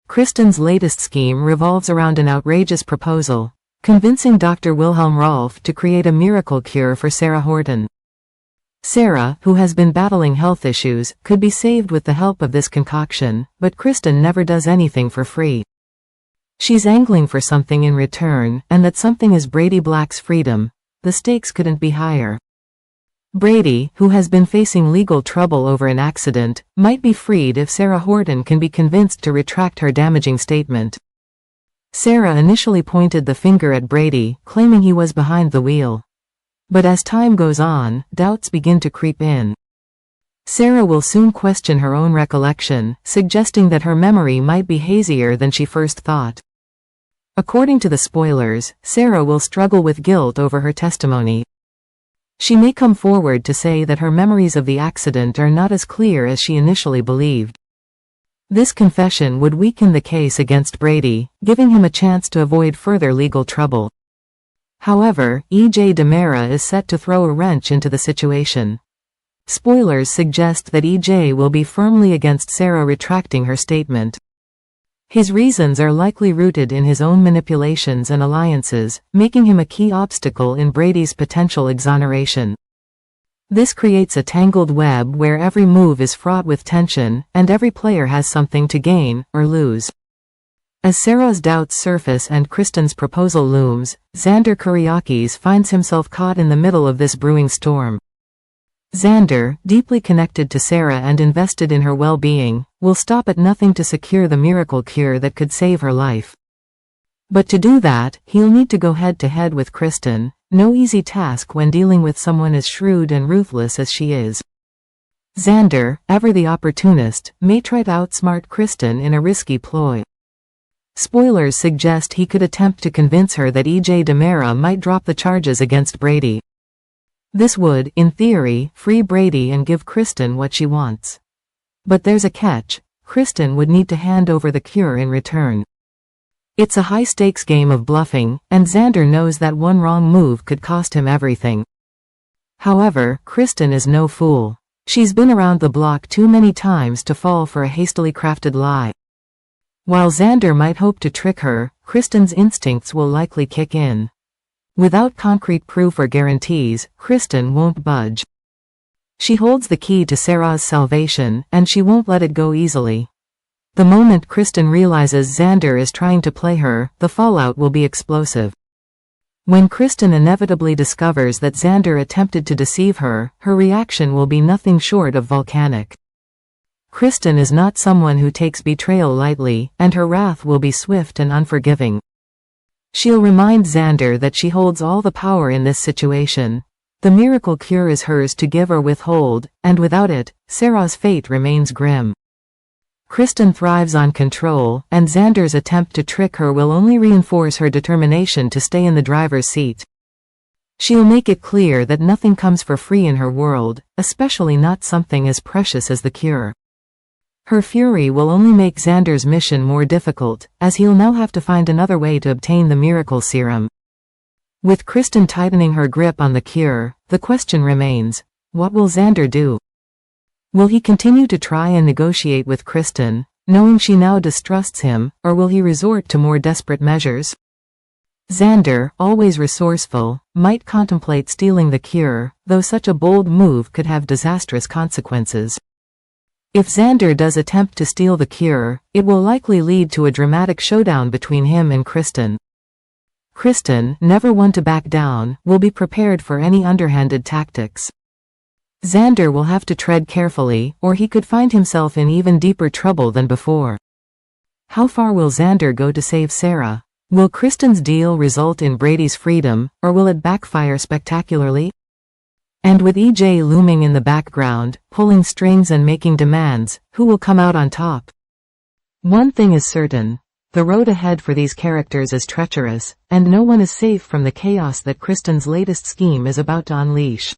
Kristen's latest scheme revolves around an outrageous proposal, convincing Dr. Wilhelm Rolf to create a miracle cure for Sarah Horton. Sarah, who has been battling health issues, could be saved with the help of this concoction, but Kristen never does anything for free. She's angling for something in return, and that something is Brady Black's freedom. The stakes couldn't be higher. Brady, who has been facing legal trouble over an accident, might be freed if Sarah Horton can be convinced to retract her damaging statement. Sarah initially pointed the finger at Brady, claiming he was behind the wheel. But as time goes on, doubts begin to creep in. Sarah will soon question her own recollection, suggesting that her memory might be hazier than she first thought. According to the spoilers, Sarah will struggle with guilt over her testimony. She may come forward to say that her memories of the accident are not as clear as she initially believed. This confession would weaken the case against Brady, giving him a chance to avoid further legal trouble. However, DiMera is set to throw a wrench into the situation. Spoilers suggest that will be firmly against Sarah retracting her statement. His reasons are likely rooted in his own manipulations and alliances, making him a key obstacle in Brady's potential exoneration. This creates a tangled web where every move is fraught with tension, and every player has something to gain or lose. As Sarah's doubts surface and Kristen's proposal looms, Xander finds himself caught in the middle of this brewing storm. Xander, deeply connected to Sarah and invested in her well-being, will stop at nothing to secure the miracle cure that could save her life. But to do that, he'll need to go head-to-head with Kristen, no easy task when dealing with someone as shrewd and ruthless as she is. Xander, ever the opportunist, may try to outsmart Kristen in a risky ploy. Spoilers suggest he could attempt to convince her that DiMera might drop the charges against Brady. This would, in theory, free Brady and give Kristen what she wants. But there's a catch: Kristen would need to hand over the cure in return. It's a high-stakes game of bluffing, and Xander knows that one wrong move could cost him everything. However, Kristen is no fool. She's been around the block too many times to fall for a hastily crafted lie. While Xander might hope to trick her, Kristen's instincts will likely kick in. Without concrete proof or guarantees, Kristen won't budge. She holds the key to Sarah's salvation, and she won't let it go easily. The moment Kristen realizes Xander is trying to play her, the fallout will be explosive. When Kristen inevitably discovers that Xander attempted to deceive her, her reaction will be nothing short of volcanic. Kristen is not someone who takes betrayal lightly, and her wrath will be swift and unforgiving. She'll remind Xander that she holds all the power in this situation. The miracle cure is hers to give or withhold, and without it, Sarah's fate remains grim. Kristen thrives on control, and Xander's attempt to trick her will only reinforce her determination to stay in the driver's seat. She'll make it clear that nothing comes for free in her world, especially not something as precious as the cure. Her fury will only make Xander's mission more difficult, as he'll now have to find another way to obtain the miracle serum. With Kristen tightening her grip on the cure, the question remains: what will Xander do? Will he continue to try and negotiate with Kristen, knowing she now distrusts him, or will he resort to more desperate measures? Xander, always resourceful, might contemplate stealing the cure, though such a bold move could have disastrous consequences. If Xander does attempt to steal the cure, it will likely lead to a dramatic showdown between him and Kristen. Kristen, never one to back down, will be prepared for any underhanded tactics. Xander will have to tread carefully, or he could find himself in even deeper trouble than before. How far will Xander go to save Sarah? Will Kristen's deal result in Brady's freedom, or will it backfire spectacularly? And with looming in the background, pulling strings and making demands, who will come out on top? One thing is certain: the road ahead for these characters is treacherous, and no one is safe from the chaos that Kristen's latest scheme is about to unleash.